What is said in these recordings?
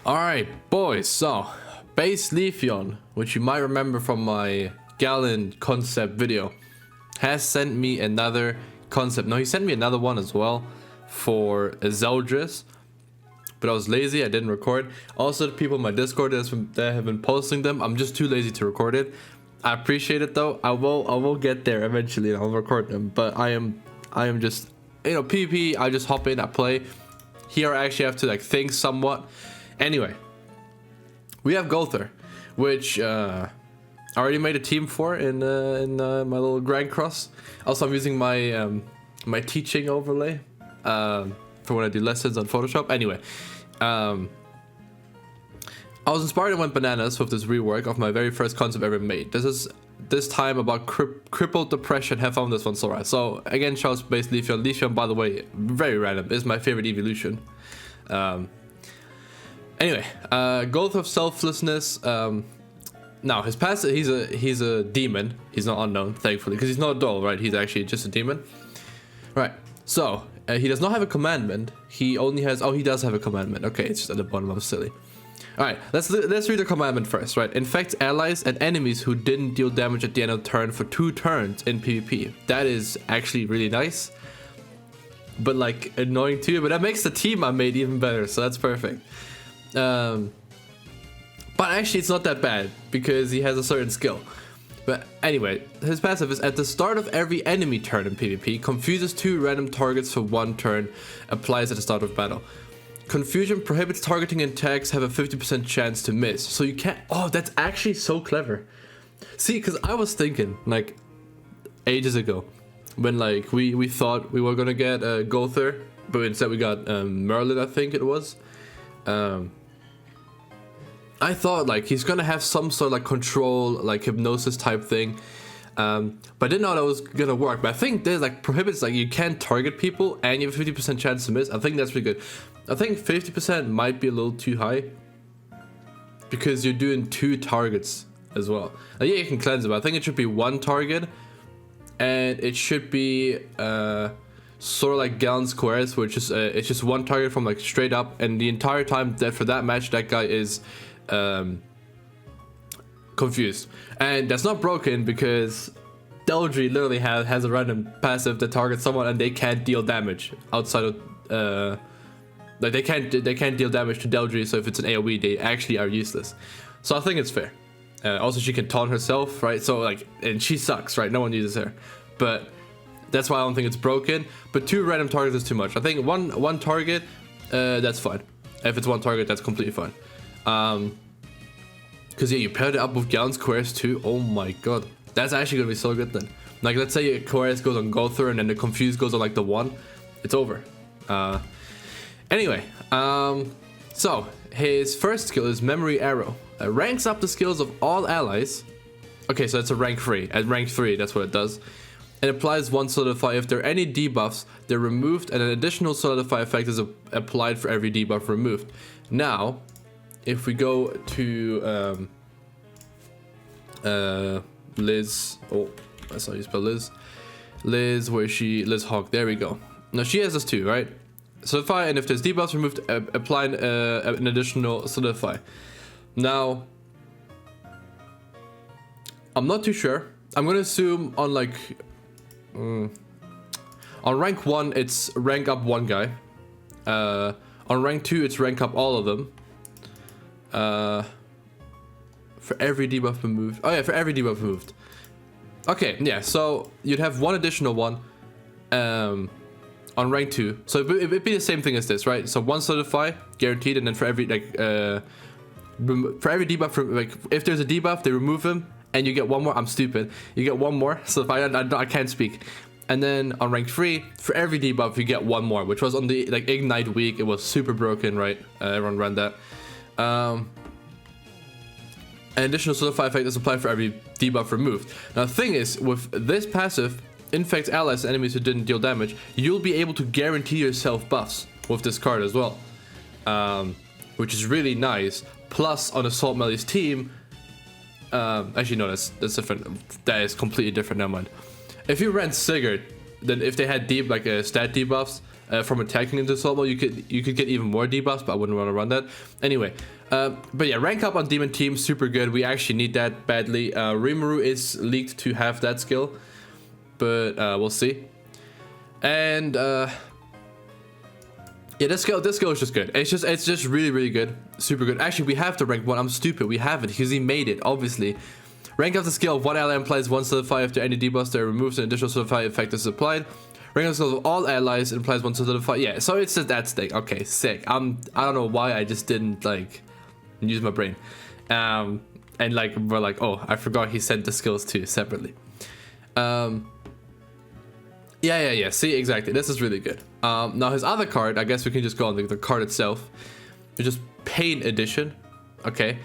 Alright, boys, so base Leafeon, which you might remember from my Gallon concept video, has sent me another concept. No, he sent me another one as well for a Zeldris, but I was lazy, I didn't record. Also, the people in my Discord that have been posting them, I'm just too lazy to record it. I appreciate it though. I will get there eventually and I'll record them, but I am just, PvP, I just hop in, I play. Here I actually have to like think somewhat. Anyway, we have Gowther, which I already made a team for in my little Grand Cross. Also, I'm using my my teaching overlay for when I do lessons on Photoshop. Anyway, I was inspired and went bananas with this rework of my very first concept ever made. This time about crippled depression. Have fun with this one, Sora. So again, shouts base Leafeon. Leafeon, by the way, very random. Is my favorite evolution. Anyway, Gowther of selflessness. Now his passive, he's a demon. He's not unknown, thankfully, because he's not a doll, right? He's actually just a demon, right? So he does not have a commandment. He only has. Oh, he does have a commandment. Okay, it's just at the bottom. I'm silly. All right, let's read the commandment first, right? Infect allies and enemies who didn't deal damage at the end of the turn for 2 turns in PvP. That is actually really nice, but like annoying too. But that makes the team I made even better, so that's perfect. But actually it's not that bad because he has a certain skill. But anyway, his passive is at the start of every enemy turn in PvP, confuses 2 random targets for 1 turn, applies at the start of battle. Confusion prohibits targeting attacks have a 50% chance to miss. So you can't. Oh, that's actually so clever. See, because I was thinking like ages ago when like we thought we were gonna get Gowther, but instead we got Merlin, I think it was. I thought like he's gonna have some sort of like control, like hypnosis type thing, but I didn't know that was gonna work. But I think there's like prohibits, like you can't target people and you have a 50% chance to miss. I think that's pretty good. I think 50% might be a little too high because you're doing 2 targets as well. Like, yeah, you can cleanse it, but I think it should be 1 target, and it should be sort of like Gallon Squares, which is it's just 1 target from like straight up, and the entire time that for that match that guy is confused. And that's not broken because Deldry literally has a random passive that targets someone and they can't deal damage outside of like they can't deal damage to Deldry, so if it's an AoE they actually are useless. So I think it's fair. Also she can taunt herself, right? So like, and she sucks, right? No one uses her, but that's why I don't think it's broken. But 2 random targets is too much. I think one target, that's fine. If it's 1 target, that's completely fine. Because yeah, you paired it up with Gallon Squares too. Oh my god, that's actually gonna be so good then. Like let's say Quares goes on Gowther and then the Confuse goes on like the 1, it's over. Anyway, so his first skill is Memory Arrow. Ranks up the skills of all allies. Okay, so it's a rank 3. At rank 3, that's what it does. It applies 1 solidify. If there are any debuffs, they're removed, and an additional solidify effect is applied for every debuff removed. Now, if we go to Liz, oh, I saw you spell Liz. Liz, where is she? Liz Hawk. There we go. Now she has this too, right? Solidify, and if there's debuffs removed, apply an additional solidify. Now, I'm not too sure. I'm gonna assume on like on rank 1 it's rank up 1 guy. On rank 2 it's rank up all of them. For every debuff removed. Oh yeah, for every debuff removed. Okay, yeah, so you'd have 1 additional one on rank 2. So it'd be the same thing as this, right? So 1 solidify guaranteed, and then for every like for every debuff, like if there's a debuff they remove him and you get 1 more. I'm stupid. You get 1 more. So if I can't speak. And then on rank 3, for every debuff you get 1 more, which was on the like Ignite week. It was super broken, right? Everyone ran that. An additional solidify effect is applied for every debuff removed. Now the thing is, with this passive, infect allies and enemies who didn't deal damage, you'll be able to guarantee yourself buffs with this card as well, which is really nice. Plus on Assault Melee's team, actually no, that's different. That is completely different. Never mind. If you ran Sigurd, then if they had stat debuffs, from attacking into assault mode. You could get even more debuffs, but I wouldn't want to run that. Anyway, but yeah, rank up on demon team, super good. We actually need that badly. Rimuru is leaked to have that skill, but we'll see. And yeah, this skill is just good. It's just really good, super good. Actually, we have to rank 1. I'm stupid. We have it because he made it, obviously. Rank up the skill of one ally applies 1 solidify after any debuffs that removes an additional solidify effect is applied. Rank up the skill of all allies implies 1 solidify. Yeah, so it's just that thing. Okay, sick. I don't know why I just didn't like use my brain. And like we're like, oh, I forgot he sent the skills too separately. Yeah. See, exactly. This is really good. Now his other card, I guess we can just go on the card itself. It's just Pain Edition. Okay.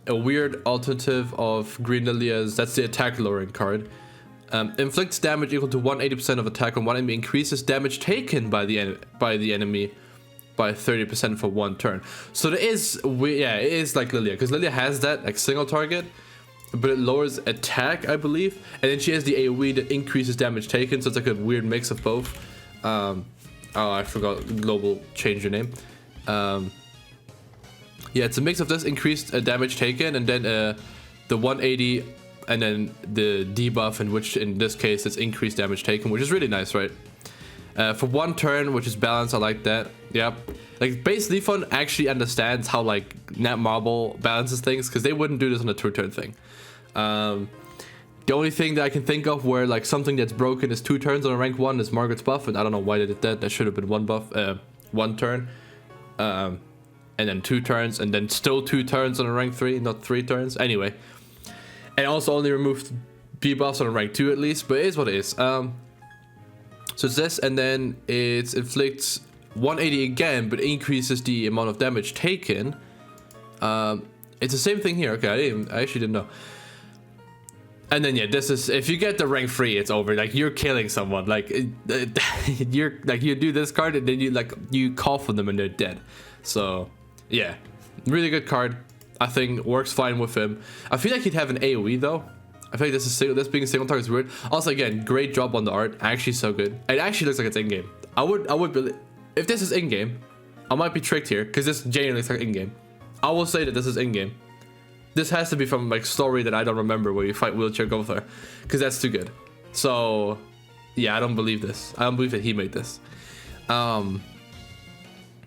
A weird alternative of Green Lilia's, that's the attack lowering card. Inflicts damage equal to 180% of attack on one enemy, increases damage taken by the enemy by 30% for 1 turn. So there is, yeah, it is like Lilia, because Lilia has that like single target, but it lowers attack, I believe, and then she has the AoE that increases damage taken, so it's like a weird mix of both. Oh, I forgot, Global, change your name. Yeah, it's a mix of this increased damage taken, and then the 180, and then the debuff, in which in this case it's increased damage taken, which is really nice, right? For 1 turn, which is balanced, I like that. Yep. Like base Leafon actually understands how like Netmarble balances things, because they wouldn't do this on a 2-turn thing. The only thing that I can think of where like something that's broken is 2 turns on a rank 1 is Margaret's buff, and I don't know why they did that. That should have been 1 buff, 1 turn. And then 2 turns, and then still 2 turns on a rank 3, not 3 turns. Anyway, and also only removed debuffs on a rank 2 at least, but it is what it is. So it's this, and then it inflicts 180 again, but increases the amount of damage taken. It's the same thing here. Okay, I actually didn't know. And then yeah, this is, if you get the rank 3, it's over. Like you're killing someone. Like you're like, you do this card, and then you cough on them and they're dead. So yeah, really good card. I think works fine with him. I feel like he'd have an AoE though. I feel like this being a single target is weird. Also, again, great job on the art. Actually, so good. It actually looks like it's in game. I would believe if this is in game. I might be tricked here because this genuinely looks like in game. I will say that this is in game. This has to be from like story that I don't remember where you fight Wheelchair Gowther, because that's too good. So yeah, I don't believe this. I don't believe that he made this. Yeah,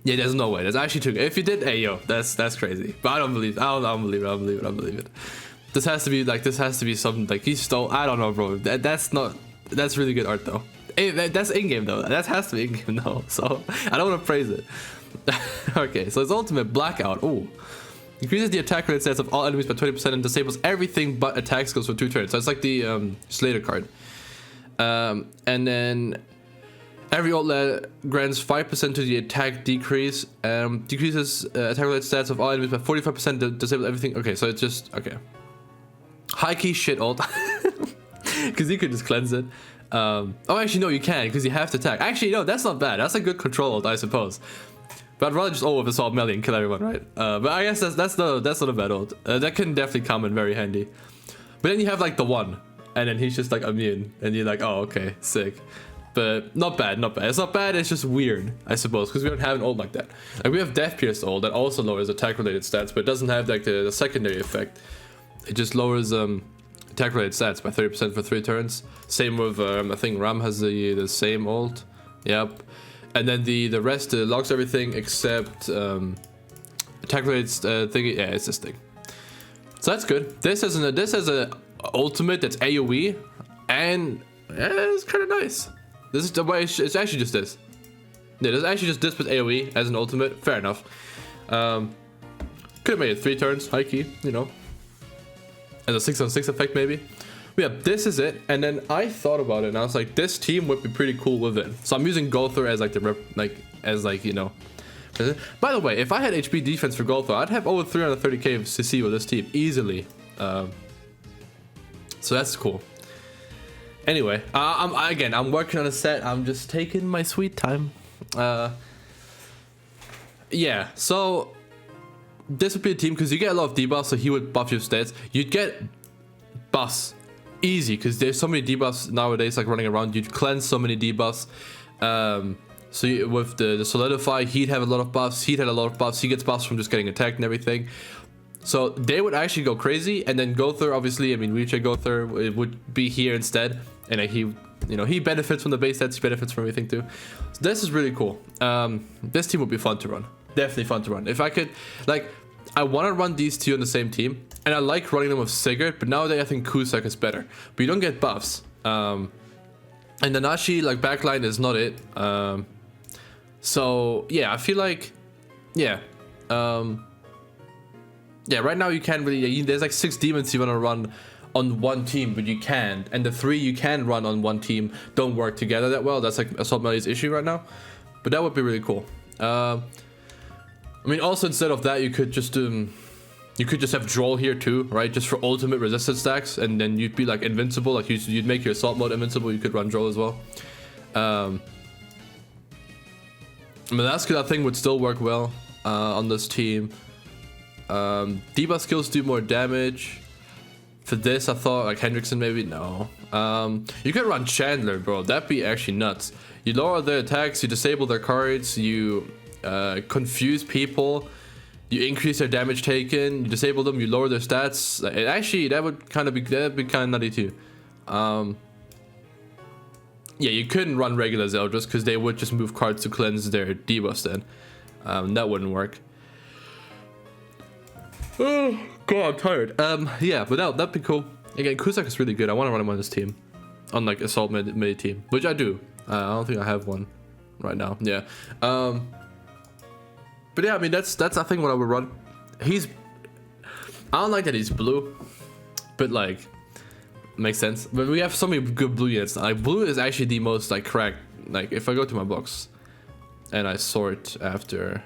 there's no way. That's actually too good. If you did, hey yo, that's crazy. But I don't believe it. I don't believe it. I don't believe it. This has to be something like he stole. I don't know, bro. That's really good art though. Hey, that's in game though. That has to be in game though. So I don't want to praise it. Okay, so his ultimate Blackout. Ooh. Increases the attack rate stats of all enemies by 20% and disables everything but attack skills for 2 turns. So it's like the Slater card. And then every outlet grants 5% to the attack decrease. Decreases attack related stats of all enemies by 45%. Disables everything. Okay, so it's just okay. High key shit ult, because you could just cleanse it. Oh, actually no, you can, because you have to attack. Actually, no, that's not bad. That's a good control ult, I suppose. But I'd rather just ult with assault melee and kill everyone, right? But I guess that's not a bad ult. That can definitely come in very handy. But then you have like the 1, and then he's just like immune, and you're like, oh, okay, sick. But not bad, not bad. It's not bad, it's just weird, I suppose, because we don't have an ult like that. Like we have Death Pierce ult that also lowers attack related stats, but it doesn't have like the secondary effect. It just lowers attack related stats by 30% for 3 turns. Same with I think Ram has the same ult. Yep. And then the rest locks everything except attack related thingy. Yeah, it's this thing. So that's good. This has a ultimate that's AoE, and yeah, it's kind of nice. This is the way it's actually just this. Yeah, there's actually just this with AoE as an ultimate. Fair enough. Could have made it 3 turns, high key, you know. As a 6-on-6 effect maybe. But yeah, this is it. And then I thought about it and I was like, this team would be pretty cool with it. So I'm using Gowther as like you know. By the way, if I had HP defense for Gowther, I'd have over 330k of CC with this team easily. So that's cool. Anyway, I'm working on a set. I'm just taking my sweet time. Yeah, so this would be a team because you get a lot of debuffs, so he would buff your stats. You'd get buffs easy because there's so many debuffs nowadays like running around. You'd cleanse so many debuffs. So with the solidify, he'd have a lot of buffs. He'd had a lot of buffs. He gets buffs from just getting attacked and everything. So they would actually go crazy. And then Gowther, obviously, I mean, wheelchair Gowther would be here instead. And he, you know, he benefits from the base stats. He benefits from everything too. So this is really cool. This team would be fun to run. Definitely fun to run. If I could, like, I want to run these two on the same team. And I like running them with Sigurd. But nowadays, I think Cusack is better. But you don't get buffs. And the Nashi, like, backline is not it. So yeah, I feel like, yeah, yeah. Right now you can't really. There's like 6 demons you want to run on one team, but you can't. And the 3 you can run on one team don't work together that well. That's like Assault Melee's issue right now. But that would be really cool. I mean, also instead of that, you could just have Droll here too, right? Just for ultimate resistance stacks, and then you'd be like invincible. Like you'd make your assault mode invincible. You could run Droll as well. Melaska, I think, would still work well on this team. Debuff skills do more damage. For this, I thought like Hendrickson maybe. No. You could run Chandler, bro. That'd be actually nuts. You lower their attacks, you disable their cards, you confuse people, you increase their damage taken, you disable them, you lower their stats. Actually, that would kind of be nutty too. Yeah, you couldn't run regular Zeldris because they would just move cards to cleanse their debuffs then. That wouldn't work. Oh god, I'm tired. Yeah, but that'd be cool. Again, Cusack is really good. I want to run him on this team, on like assault mid team, which I do. I don't think I have one right now. Yeah. But yeah, I mean that's I think what I would run. I don't like that he's blue, but like makes sense. But we have so many good blue units. Like blue is actually the most like cracked. Like if I go to my box and I sort after,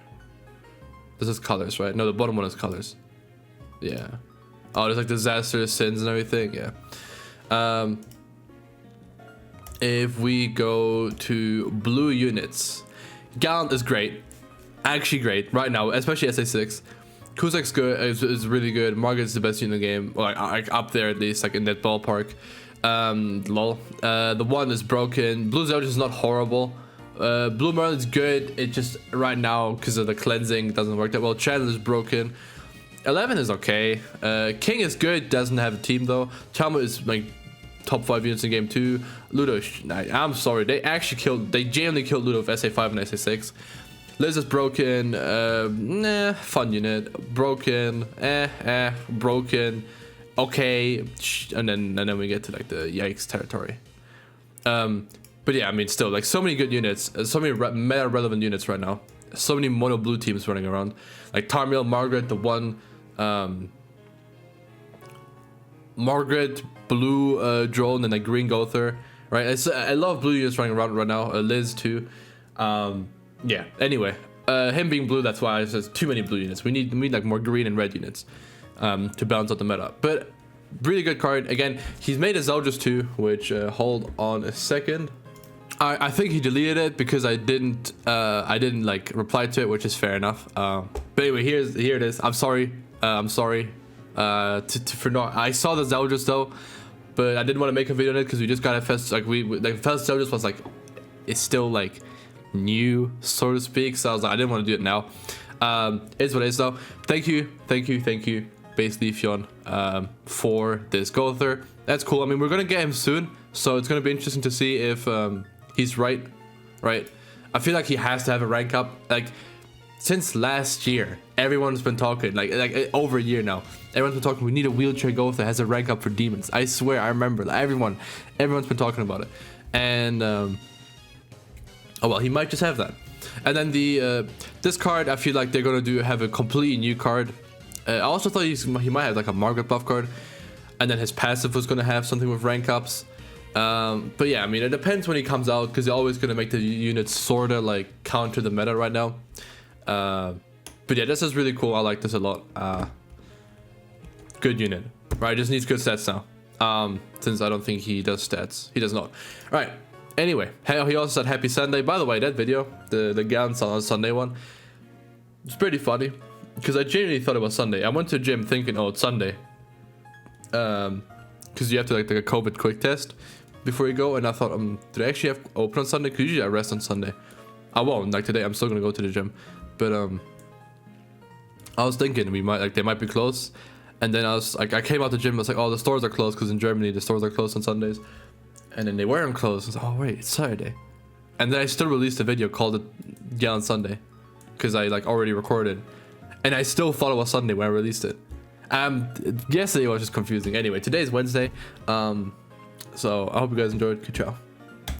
this is colors, right? No, the bottom one is colors. Yeah. Oh, there's like disasters, sins, and everything. Yeah. If we go to blue units, Gallant is great, actually great right now, especially SA6. Cusack's good, is really good. Margaret's the best unit in the game, like up there at least, like in that ballpark. Lol. The one is broken. Blue Zeldris is not horrible. Blue Merlin's good. It just right now because of the cleansing doesn't work that well. Chandler's broken. 11 is okay. King is good. Doesn't have a team though. Chama is like top 5 units in game 2. Ludo, I'm sorry. They genuinely killed Ludo with SA5 and SA6. Liz is broken. Nah, fun unit. Broken. Broken. Okay. And then we get to like the yikes territory. But yeah, I mean, still like so many good units, so many meta relevant units right now. So many mono blue teams running around, like Tarmiel, Margaret, the one, Margaret, blue drone, and like green Gowther, right? I love blue units running around right now. Liz too. Yeah. Anyway, him being blue, that's why there's too many blue units. We need like more green and red units to balance out the meta. But really good card. Again, he's made a Zeldris too, which hold on a second. I think he deleted it because I didn't like reply to it, which is fair enough. But anyway, here it is. I'm sorry. For not. I saw the Zeldris though, but I didn't want to make a video on it because we just got a first like first Zeldris was like it's still like new, so to speak. So I was like I didn't want to do it now. It's what it is though. Thank you, Base Leafeon, for this Gowther. That's cool. I mean, we're gonna get him soon, so it's gonna be interesting to see if he's right. I feel like he has to have a rank up. Like since last year, everyone's been talking like over a year now. Everyone's been talking. We need a wheelchair Gowther has a rank up for demons. I swear, I remember. Like, everyone's been talking about it. And oh well, he might just have that. And then the this card, I feel like they're gonna have a completely new card. I also thought he might have like a Margaret buff card, and then his passive was gonna have something with rank ups. But yeah, I mean, it depends when he comes out because they're always gonna make the units sorta like counter the meta right now. But yeah, this is really cool. I like this a lot. Good unit, right? Just needs good stats now. Since I don't think he does stats, he does not. All right. Anyway, he also said Happy Sunday. By the way, that video, the Gans on Sunday one, it's pretty funny because I genuinely thought it was Sunday. I went to the gym thinking, oh, it's Sunday. Because you have to like take a COVID quick test. before you go, and I thought, do they actually have open on Sunday? Because usually I rest on Sunday. I won't. Like today, I'm still gonna go to the gym, but I was thinking they might be closed, and then I came out the gym. I was like, oh, the stores are closed because in Germany the stores are closed on Sundays, and then they weren't closed. I was like, oh wait, it's Saturday, and then I still released a video called it Yeah on Sunday, because I already recorded, and I still thought it was Sunday when I released it. Yesterday was just confusing. Anyway, today's Wednesday. So I hope you guys enjoyed. Good job.